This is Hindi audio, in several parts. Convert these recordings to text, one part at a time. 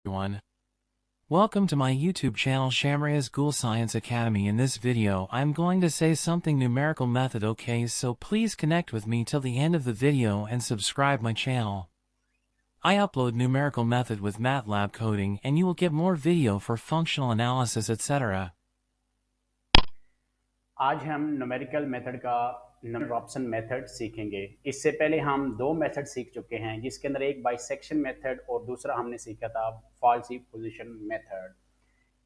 Everyone. Welcome to my YouTube channel Shamria's Ghoul Science Academy. In this video, I'm going to say something numerical method, okay, so please connect with me till the end of the video and subscribe my channel. I upload numerical method with MATLAB coding and you will get more video for functional analysis etc. आज हम न्यूमेरिकल मेथड का नंबर ऑप्शन मेथड सीखेंगे। इससे पहले हम दो मेथड सीख चुके हैं, जिसके अंदर एक बाइसेक्शन मेथड और दूसरा हमने सीखा था फॉल्सी पोजीशन मेथड।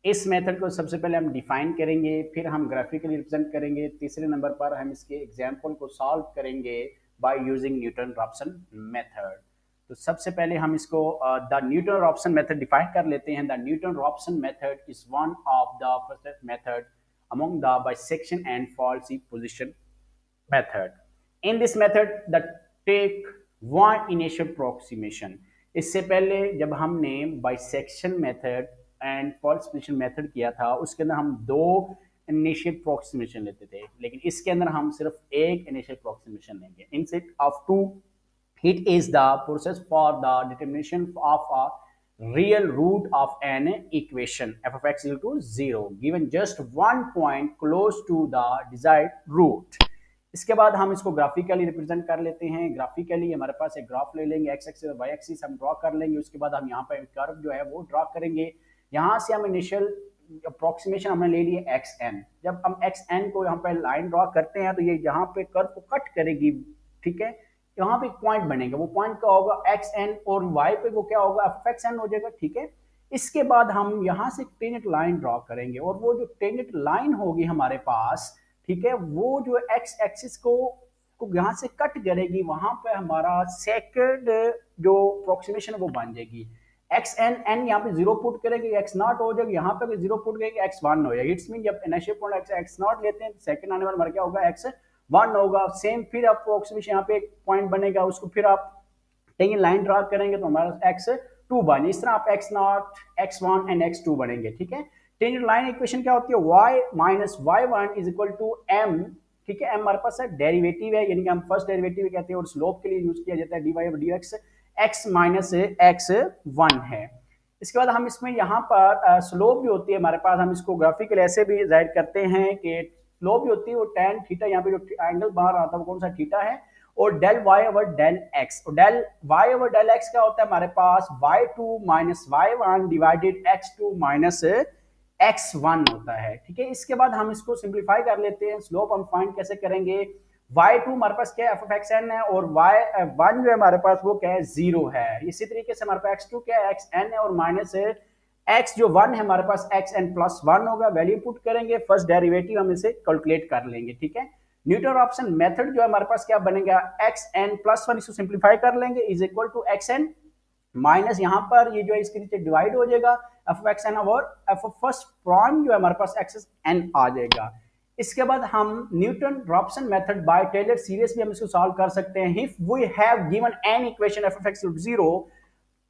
इस मेथड को सबसे पहले हम डिफाइन करेंगे, फिर हम ग्राफिकली रिप्रेजेंट करेंगे, तीसरे नंबर पर हम इसके एग्जाम्पल को सॉल्व करेंगे by using Newton Raphson method. तो सबसे पहले हम इसको the Newton Raphson method define कर लेते हैं। The Newton Raphson method is one of the first method among the bisection and faulty position method. In this method, the take one initial approximation. इससे पहले जब हमने bisection method and false position method किया था, उसके अंदर हम दो initial approximation लेते थे, लेकिन इसके अंदर हम सिर्फ एक initial approximation लेंगे instead of two. It is the process for the determination of a real root of an equation f of x equal to 0 given just one point close to the desired root. इसके बाद हम इसको ग्राफिकली रिप्रेजेंट कर लेते हैं। ग्राफिकली हमारे पास एक ग्राफ ले लेंगे, एक्स एक्सिस और वाई एक्सिस हम ड्रॉ कर लेंगे। उसके बाद हम यहाँ पर कर्व जो है वो ड्रॉ करेंगे। यहाँ से हम इनिशियल अप्रोक्सीमेशन हमने ले लिए एक्स एन। जब हम एक्स एन को यहाँ पर लाइन ड्रॉ करते हैं तो ये यहाँ पे कर्व को कट करेगी, ठीक है। यहाँ पे एक पॉइंट बनेगा, वो पॉइंट का होगा एक्स एन और वाई पे वो क्या होगा एफ एक्स एन हो जाएगा, ठीक है। इसके बाद हम यहाँ से टेंजेंट लाइन ड्रॉ करेंगे और वो जो टेंजेंट लाइन होगी हमारे पास, ठीक है, वो जो एक्स एक्सिस को यहाँ से कट करेगी, वहां पे हमारा सेकंड जो अप्रोक्सीमेशन है वो बन जाएगी। एक्स एन एन यहाँ पे जीरो पुट करेंगे, एक्स नॉट हो जाएगा। यहाँ पे जीरो पुट करेंगे, एक्स वन हो जाएगा। इट्स मीन जब इनिशियल पॉइंट एक्स नॉट लेते हैं, सेकंड आने वाला हमारा क्या होगा एक्स वन होगा। सेम फिर अप्रोक्सीमेशन यहाँ पे एक पॉइंट बनेगा, उसको फिर आप टेंजेंट लाइन ड्रॉ करेंगे तो हमारा एक्स टू बने। इस तरह आप X not X one and X two बनेंगे, ठीक है। टेंजेंट लाइन इक्वेशन क्या होती है, y minus Y one is equal to M, ठीक है। एम हमारे पास है डेरिवेटिव है, यानी कि हम फर्स्ट डेरिवेटिव कहते हैं और स्लोप के लिए यूज किया जाता है D Y D X, X minus X one है। इसके बाद हम इसमें यहाँ पर स्लोप भी होती है हमारे पास, हम इसको ग्राफिकल ऐसे भी जाहिर करते हैं कि स्लोप भी होती है वो tan थीटा, यहाँ पे जो एंगल बाहर आता है वो कौन सा थीटा है, और del y over del x. और del y over del x क्या होता है हमारे पास y2 minus y1 divided x2 minus x1 होता है, ठीक है। इसके बाद हम इसको सिंप्लीफाई कर लेते हैं। स्लोप हम फाइंड कैसे करेंगे, y2 हमारे पास क्या है f of xn है और y1 जो है हमारे पास वो क्या है 0 है। इसी तरीके से हमारे पास x2 क्या है xn है और माइनस x जो 1 है हमारे पास xn प्लस 1 होगा। वैल्यू पुट करेंगे, फर्स्ट डेरिवेटिव हम इसे कैलकुलेट कर लेंगे, ठीक है। न्यूटन रॉप्सन मेथड जो है हमारे पास क्या बनेगा, xn प्लस 1 इसको सिंप्लीफाई कर लेंगे is equal to xn minus यहाँ पर ये जो है इसके नीचे डिवाइड हो जाएगा f of xn और f of फर्स्ट प्राइम जो है हमारे पास xn आ जाएगा। इसके बाद हम Newton Raphson method by Taylor series भी हम इसको सॉल्व कर सकते हैं। If we have given an equation f of x 0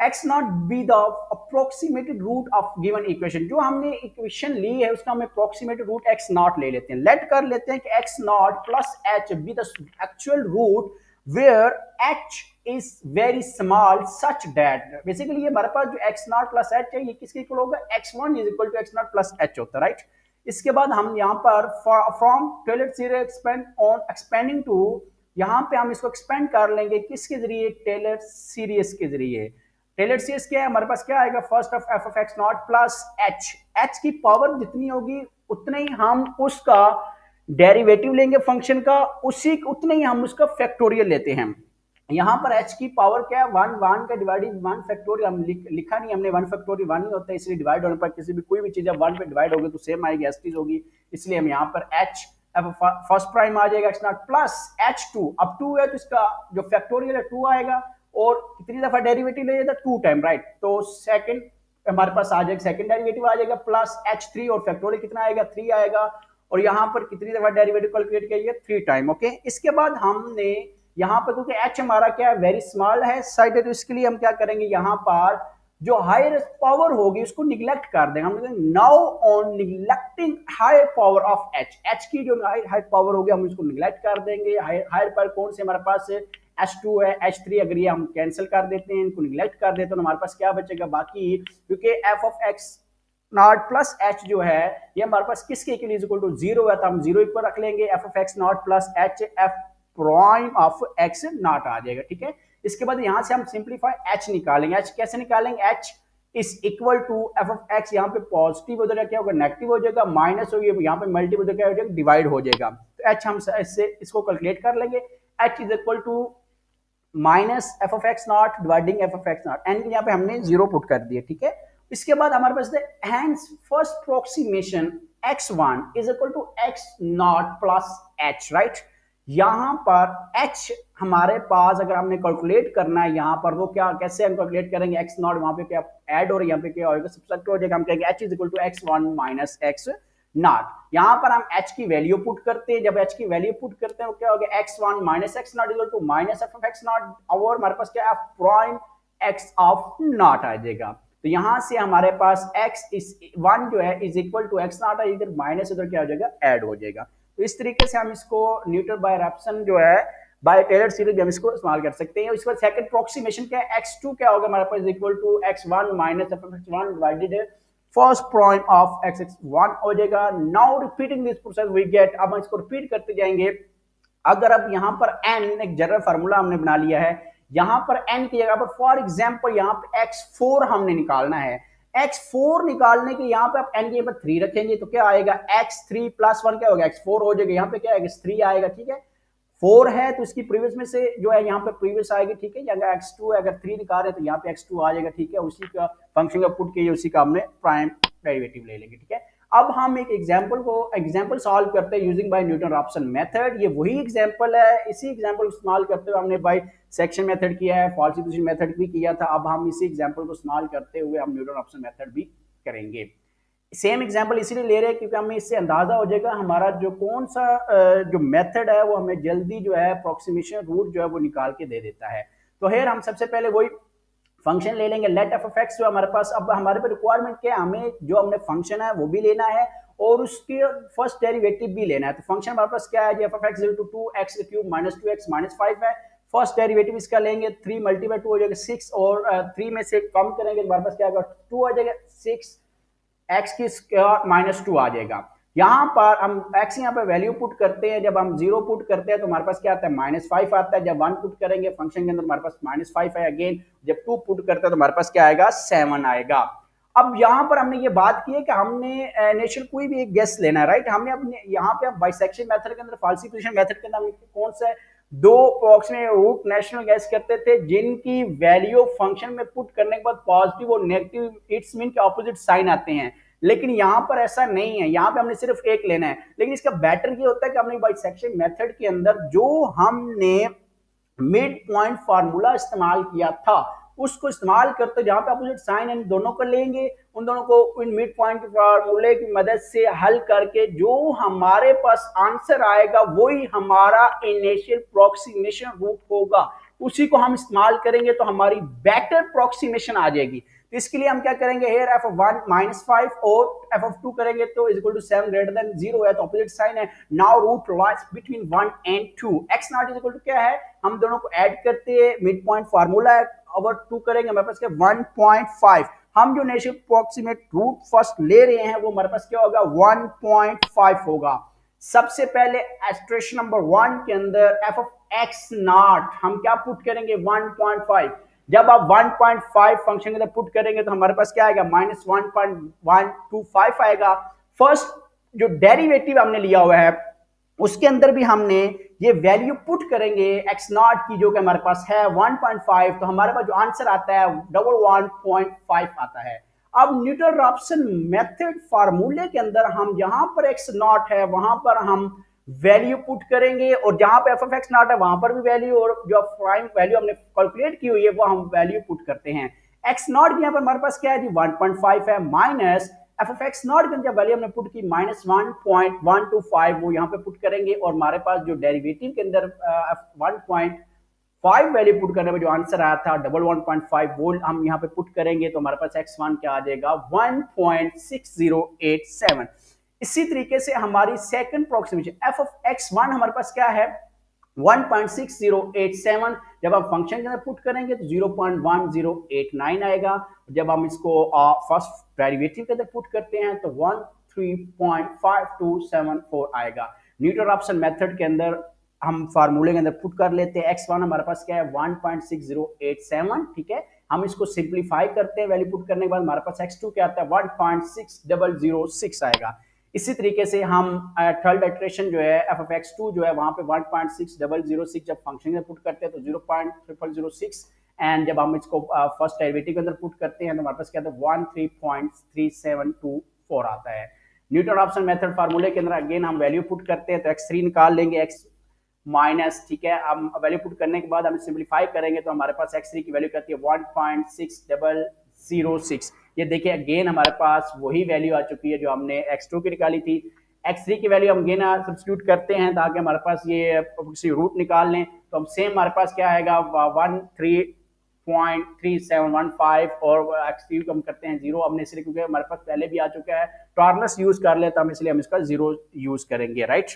x not be the approximated root of given equation, जो हमने इक्वेशन ली है उसका हम अप्रोक्सीमेटेड रूट x नॉट ले लेते हैं। लेट कर लेते हैं कि x not plus h be the actual root where h is very small such that, basically ये हमारे पास जो x नॉट प्लस h है ये किसके इक्वल होगा, x1 is equal to x not plus h होता है, राइट। इसके बाद हम यहाँ पर from Taylor series expand on expanding to, यहाँ पे हम इसको एक्सपेंड कर लेंगे किसके जरिए, टेलर सीरीज के जरिए। टेलर सीरीज क्या है हमारे पास, क्या आएगा, first of F of x not plus H, H की पावर जितनी होगी उतने ही हम उसका डेरिवेटिव लेंगे फंक्शन का, उसी उतने ही हम उसका फैक्टोरियल लेते हैं। यहाँ पर h की पावर क्या है, 1 का डिवाइडेड 1 फैक्टोरियल, हम लिखा नहीं हमने 1 फैक्टोरियल 1 ही होता है, इसलिए डिवाइड होने पर किसी भी कोई भी चीज 1 पे डिवाइड होगी तो सेम आएगी, एस होगी, इसलिए हम यहाँ पर h फर्स्ट प्राइम आ जाएगा x नॉट प्लस h2, अब 2 है तो इसका जो फैक्टोरियल है 2 आएगा और कितनी दफा डेरिवेटिव ले जाता है 2 टाइम, राइट। तो सेकंड हमारे पास आ जाएगा, सेकंड डेरिवेटिव आ जाएगा प्लस h3 और फैक्टोरियल कितना आएगा 3 आएगा, और यहाँ पर कितनी दफा डेरिवेटिव कैलकुलेट किया 3 टाइम, ओके। इसके बाद हमने यहाँ पर क्योंकि h हमारा क्या है वेरी स्मॉल है साइड है, तो इसके लिए हम क्या करेंगे, यहाँ पर जो हायर पावर होगी उसको निगलेक्ट कर देंगे। हम now on neglecting higher power of h, h की जो हायर पावर होगी हम इसको निगलेक्ट कर देंगे। हायर पावर कौन से हमारे पास H2 है, H3 अगर ये हम कैंसिल कर देते हैं, इनको निगलेक्ट कर देते हैं तो हमारे पास क्या बचेगा बाकी, क्योंकि F of x not plus H जो है ये हमारे पास किसके इक्वल टू 0 है, तो हम 0 इक्वल रख लेंगे, f of x not plus h f prime of x not आ जाएगा, ठीक है। इसके बाद यहां से हम सिंप्लीफाई एच निकालेंगे। एच कैसे निकालेंगे, H is equal to F of X, यहाँ पे पॉजिटिव हो जाएगा, क्या होगा नेगेटिव हो जाएगा, माइनस हो गया, यहाँ पे मल्टीपल हो जाएगा, डिवाइड हो जाएगा। तो एच हम इससे इसको कैलकुलेट कर लेंगे, H is equal to minus F of x not dividing F of x not, N के यहाँ पे हमने 0 पुट कर दिया, ठीक है। इसके बाद हमारे पास hence first approximation x1 is equal to x not plus h, right. यहां पर h हमारे पास अगर हमने कैलकुलेट करना है यहाँ पर, वो क्या कैसे हम कैलकुलेट करेंगे, x नॉट वहां पे क्या ऐड और यहाँ पे क्या होगा सब्ट्रैक्ट हो जाएगा, हम कहेंगे h is equal to x1 minus x not. यहाँ पर हम h की वैल्यू पुट करते हैं, जब h की वैल्यू पुट करते हैं वो क्या हो गया x1 minus x not equal to minus F of x not, और हमारे पास क्या है प्राइम x ऑफ नॉट आ जाएगा। तो यहां से हमारे पास x इज 1 जो है is equal to x not, इधर माइनस इधर क्या हो जाएगा ऐड हो जाएगा। तो इस तरीके से हम इसको न्यूटन बाय रैप्सन जो है बाय टेलर सीरीज हम इसको इस्तेमाल कर सकते हैं। इसके बाद सेकंड अप्रोक्सीमेशन क्या है, x2 क्या होगा हमारे पास equal to x1 minus F of x1 divided first prime of x1 हो जाएगा। Now repeating this process we get, अब हम इसको रिपीट करते जाएंगे। अगर अब यहाँ पर n एक जनरल फार्मूला हमने बना लिया है, यहाँ पर n की जगह पर फॉर एग्जांपल यहाँ पे x4 हमने निकालना है, x4 निकालने के यहाँ पे आप n के ऊपर 3 रखेंगे तो क्या आएगा x3 प्लस 1 क्या होगा x4 हो जाएगा, यहाँ पे क्या आएगा 3 आएगा, ठीक है। 4 है तो इसकी प्रीवियस में से जो है यहाँ पे प्रीवियस आएगी, ठीक है। अगर x2 है, अगर 3 निकाल रहे हैं तो यहाँ पे x2 आ जाएगा, ठीक है। उसी का फंक्शन का पुट किए उसी का हमने प्राइम डेरिवेटिव ले लेंगे, ठीक है। अब हम एक एग्जांपल सॉल्व करते हैं using by Newton Raphson method. ये वही एग्जांपल है, इसी एग्जांपल को इस्तेमाल करते हुए हमने बाय सेक्शन मेथड किया है, फॉल्सिफिकेशन मेथड भी किया था। अब हम इसी एग्जांपल को इस्तेमाल करते हुए हम न्यूटन रॉप्सन मेथड भी करेंगे। सेम एग्जांपल इसीलिए ले रहे हैं क्योंकि हमें इससे अंदाजा हो जाएगा हमारा जो कौन सा जो मेथड है वो हमें जल्दी जो है अप्रोक्सीमेशन रूट जो है वो निकाल के दे देता है। तो हेयर हम सबसे पहले वही फंक्शन ले लेंगे लेट एफ ऑफ एक्स, जो हमारे पास अब हमारे पे रिक्वायरमेंट क्या है, हमें जो हमने फंक्शन है वो भी लेना है और उसके फर्स्ट डेरिवेटिव भी लेना है। तो फंक्शन हमारे पास क्या है, F of X equal to 2x cube minus 2x minus 5 है। फर्स्ट डेरिवेटिव इसका लेंगे 3 मल्टीप्लाई 2 हो जाएगा 6 और 3 में से कम करेंगे तो हमारे पास क्या आएगा 2 आ जाएगा, 6 x की स्क्वायर माइनस 2 आ जाएगा। यहाँ पर हम x यहाँ पे वैल्यू पुट करते हैं, जब हम 0 पुट करते हैं तो हमारे पास क्या आता है -5 आता है। जब 1 पुट करेंगे फंक्शन के अंदर हमारे पास -5 है अगेन। जब 2 पुट करते हैं तो हमारे पास क्या आएगा 7 आएगा। अब यहाँ पर हमने ये बात की है कि हमने इनिशियल कोई भी एक गेस लेना है, राइट। हमने अपने यहाँ पे बाइसेक्शन मेथड के अंदर फॉल्सिफिकेशन मेथड के अंदर कौन सा दो अप्रोक्सीमेट रूट नेशनल गैस करते थे जिनकी वैल्यू फंक्शन में पुट करने के बाद पॉजिटिव और नेगेटिव इट्स मीन के ऑपोजिट साइन आते हैं। लेकिन यहाँ पर ऐसा नहीं है, यहाँ पे हमने सिर्फ एक लेना है। लेकिन इसका बेटर ये होता है कि हमने बाइसेक्शन मेथड के अंदर जो हमने मिड पॉइंट फार्मूला इस्तेमाल किया था उसको इस्तेमाल करते जहां पे अपोजिट साइन इन दोनों को लेंगे, उन दोनों को इन मिड पॉइंट फार्मूले की मदद से हल करके जो हमारे पास आंसर आएगा वही हमारा इनिशियल अप्रोक्सीमेशन रूट होगा, उसी को हम इस्तेमाल करेंगे तो हमारी बेटर अप्रोक्सीमेशन आ जाएगी। तो इसके लिए हम क्या करेंगे, हेयर एफ ऑफ 1 -5 और एफ ऑफ 2 करेंगे तो is equal to 7 greater than 0 है तो अपोजिट साइन है। Now root lies between 1 and 2, x not is equal to क्या है, हम दोनों को ऐड करते हैं, मिड पॉइंट फार्मूला है, ओवर 2 करेंगे हमारे पास क्या 1.5। हम जो नेशनल अप्रोक्सीमेट रूट फर्स्ट ले रहे हैं वो हमारे पास क्या होगा 1.5 होगा। सबसे पहले एक्सप्रेशन नंबर 1 के अंदर एफ ऑफ एक्स नॉट हम क्या पुट करेंगे 1.5। जब आप 1.5 फंक्शन के अंदर पुट करेंगे तो हमारे पास क्या आएगा -1.125 आएगा। फर्स्ट जो डेरिवेटिव हमने लिया हुआ है उसके अंदर भी हमने ये वैल्यू पुट करेंगे x नॉट की जो कि हमारे पास है 1.5, तो हमारे पास जो आंसर आता है 1.5 आता है। अब न्यूटन रॉप्सन मेथड फार्मूले के अंदर हम जहां पर x नॉट है वहां पर हम वैल्यू पुट करेंगे और जहां पे एफ ऑफ एक्स नॉट है वहां पर भी वैल्यू, और जो प्राइम वैल्यू हमने कैलकुलेट की हुई है वो हम वैल्यू पुट करते हैं। एक्स नॉट यहाँ पर हमारे पास क्या है जी 1.5 है, minus F of x not की वैल्यू हमने पुट की -1.125 वो यहाँ पे पुट करेंगे और हमारे पास जो डेरिवेटिव के अंदर 1.5 वैल्यू पुट करने में जो आंसर आया था 1.5 वो हम यहाँ पे पुट करेंगे तो हमारे पास x1 क्या आ जाएगा 1.6087। इसी तरीके से हमारी second approximation F of x1 हमारे पास क्या है 1.6087 जब आप फंक्शन के अंदर पुट करेंगे तो 0.1089 आएगा। जब हम इसको फर्स्ट डेरिवेटिव के अंदर पुट करते हैं तो 13.5274 आएगा। न्यूटन रॉप्सन मेथड के अंदर हम फार्मूले के अंदर पुट कर लेते हैं। x1 हमारे पास क्या है 1.6087, ठीक है। हम इसको सिंप्लीफाई करते हैं, वैल्यू पुट करने के बाद हमारे पास x2 क्या आता है 1.6006 आएगा। इसी तरीके से हम थर्ड इटरेशन जो है f of x2 जो है वहां पे 1.6006 जब फंक्शन में पुट करते हैं तो 0.0006 एंड जब हम इसको फर्स्ट डेरिवेटिव के अंदर पुट करते हैं तो हमारे पास क्या आता है 13.3724 आता है। न्यूटन रॉप्सन मेथड फार्मूले के अंदर अगेन हम वैल्यू पुट करते हैं तो x3 निकाल लेंगे, x माइनस, ठीक है। हम वैल्यू पुट करने के बाद हम सिंप्लीफाई करेंगे तो हमारे पास x3 की वैल्यू कहती है 1.6006। ये देखिए अगेन हमारे पास वही वैल्यू आ चुकी है जो हमने x2 की निकाली थी। x3 की वैल्यू हम अगेन सब्स्टिट्यूट करते हैं ताकि हमारे पास ये रूट निकाल लें तो हम सेम हमारे पास क्या आएगा 13.3715 और x3 को हम करते हैं 0 हमने इसलिए क्योंकि हमारे पास पहले भी आ चुका है टॉर्नस यूज कर लेते हम इसलिए हम इसका 0 यूज करेंगे, राइट।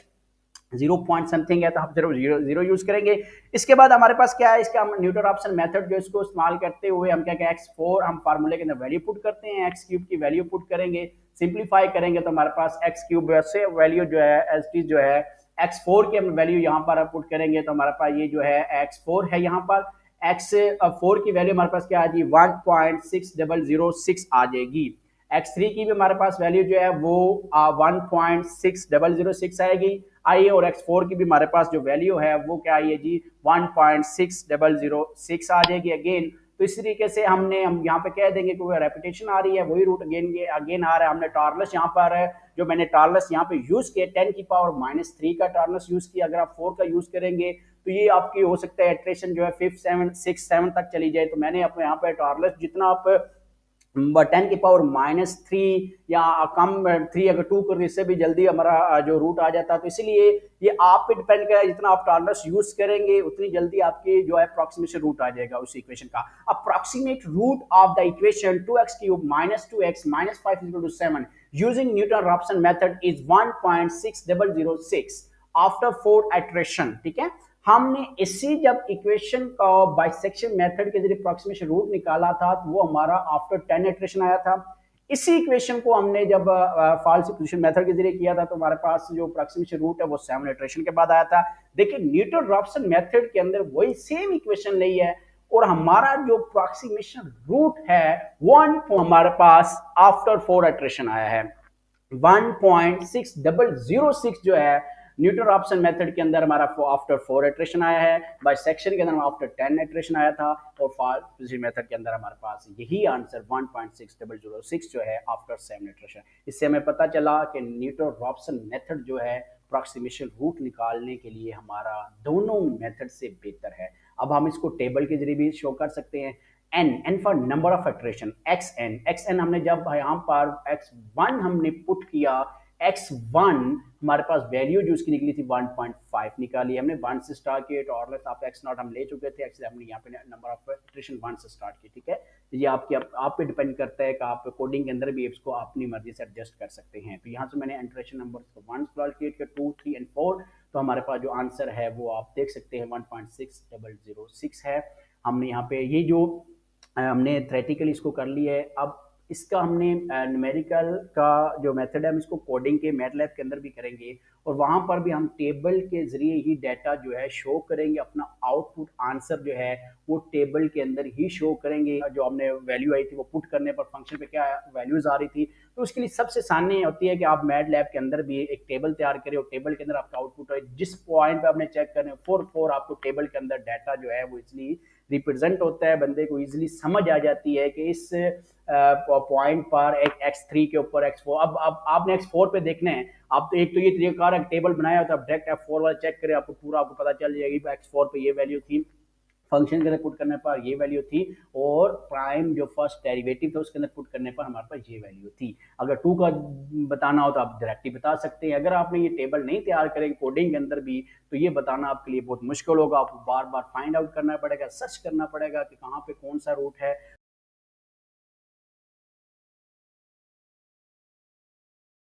0 पॉइंट समथिंग है तो हम जीरो यूज करेंगे। इसके बाद हमारे पास क्या है, इसका हम न्यूटन रॉप्सन मेथड जो इसको इस्तेमाल करते हुए हम क्या क्या x4 हम फार्मूले के अंदर वैल्यू पुट करते हैं, x क्यूब की वैल्यू पुट करेंगे, सिंप्लीफाई करेंगे तो हमारे पास x क्यूब से वैल्यू जो है एज टी जो है x4 की हम वैल्यू यहाँ पर पुट करेंगे तो हमारे पास ये जो है x4 है, यहाँ पर x4 की वैल्यू हमारे पास क्या आ जाएगी 1.6006 आ जाएगी। x3 की भी हमारे पास वैल्यू जो है वो 1.6006 आएगी आई और x4 की भी हमारे पास जो वैल्यू है वो क्या आई है जी 1.6006 आ जाएगी अगेन। तो इस तरीके से हम यहाँ पे कह देंगे कि रेपिटेशन आ रही है, वही रूट अगेन आ रहा है। हमने टॉर्लस यहाँ पर जो मैंने टॉर्लस यहाँ पे यूज किया 10⁻³ का टॉर्लस यूज किया। अगर आप 4 का यूज करेंगे तो ये आपकी हो सकता है इटरेशन जो है 5, 7, 6, 7 तक चली जाए। तो मैंने अपने यहाँ पे टॉर्लस जितना आप 10⁻³ या कम 3 अगर 2 कर इससे भी जल्दी हमारा जो रूट आ जाता है। तो इसलिए ये आप पे डिपेंड करेगा, जितना आप टॉर्नस यूज करेंगे उतनी जल्दी आपकी जो है अप्रोक्सीमेशन रूट आ जाएगा उस इक्वेशन का। Approximate root of the equation 2x³ - 2x - 5 = 7 using Newton Raphson method is 1.6006 after 4 iteration, ठीक है। हमने इसी जब इक्वेशन का बाइसेक्शन मेथड के जरिए अप्रोक्सीमेशन रूट निकाला था तो वो हमारा आफ्टर 10 इटरेशन आया था। इसी इक्वेशन को हमने जब फॉल्स पोजीशन मेथड के जरिए किया था तो हमारे पास जो अप्रोक्सीमेशन रूट है वो 7 इटरेशन के बाद आया था। देखिए न्यूटन रॉप्सन मेथड के अंदर वही सेम इक्वेशन नहीं है और हमारा जो अप्रोक्सीमेशन रूट है 1 हमारे पास आफ्टर 4 इटरेशन आया है। 1.6006 जो है न्यूटन रॉप्सन मेथड के अंदर हमारा आफ्टर 4 इटरेशन आया है, बाइसेक्शन के अंदर आफ्टर 10 इटरेशन आया था और फॉल्स पोजीशन मेथड के अंदर हमारे पास यही आंसर 1.6006 जो है आफ्टर 7 इटरेशन। इससे हमें पता चला कि न्यूटन रॉप्सन मेथड जो है अप्रोक्सीमेशन रूट निकालने के लिए हमारा दोनों मेथड से बेहतर है। अब हम इसको टेबल के जरिए भी शो कर सकते हैं। n for number of iteration, xn हमने जब यहाँ पर x1 हमने पुट किया, x1 हमारे पास वैल्यू जो उसकी निकली थी 1.5 निकाली हमने, 1 से स्टार्ट किया। टॉर्लस आप x0 हम ले चुके थे, x हमने यहाँ पे नंबर ऑफ इटरेशन 1 से स्टार्ट की, ठीक है। ये आप पे डिपेंड करता है कि आप कोडिंग के अंदर भी इसको अपनी मर्जी से एडजस्ट कर सकते हैं। तो यहाँ से मैंने इटरेशन नंबर 1 कैलकुलेट किया, 2, 3 और 4, तो हमारे पास जो आंसर है वो आप देख सकते हैं 1.6006 है। हमने यहाँ पे ये जो हमने थ्योरेटिकली इसको कर लिया है। अब इसका हमने न्यूमेरिकल का जो मेथड है हम इसको कोडिंग के मैटलैब के अंदर भी करेंगे और वहाँ पर भी हम टेबल के जरिए ही डाटा जो है शो करेंगे। अपना आउटपुट आंसर जो है वो टेबल के अंदर ही शो करेंगे। जो हमने वैल्यू आई थी वो पुट करने पर फंक्शन पे क्या वैल्यूज आ रही थी, तो उसके लिए सबसे आसानी होती है कि आप मैटलैब के अंदर भी एक टेबल तैयार करें और टेबल के अंदर आपका आउटपुट है जिस पॉइंट पे आपने चेक करने 4 आपको टेबल के अंदर डाटा जो है वो इसलिए रिप्रेजेंट होता है, बंदे को इजीली समझ आ जाती है कि इस पॉइंट पर एक x3 के ऊपर x4। अब आपने x4 पे देखना है, आप तो एक तो ये तरीका टेबल बनाया होता है, डायरेक्ट f4 वाला चेक करें आपको पूरा आपको पता चल जाएगी x4 पे ये वैल्यू थी, फंक्शन के अंदर पुट करने पर ये वैल्यू थी और प्राइम जो फर्स्ट डेरिवेटिव था उसके अंदर पुट करने पर हमारे पास ये वैल्यू थी। अगर 2 का बताना हो तो आप डायरेक्टली बता सकते हैं। अगर आपने ये टेबल नहीं तैयार करेंगे कोडिंग के अंदर भी तो ये बताना आपके लिए बहुत मुश्किल होगा। आपको बार बार फाइंड आउट करना पड़ेगा, सर्च करना पड़ेगा कि कहाँ पे कौन सा रूट है।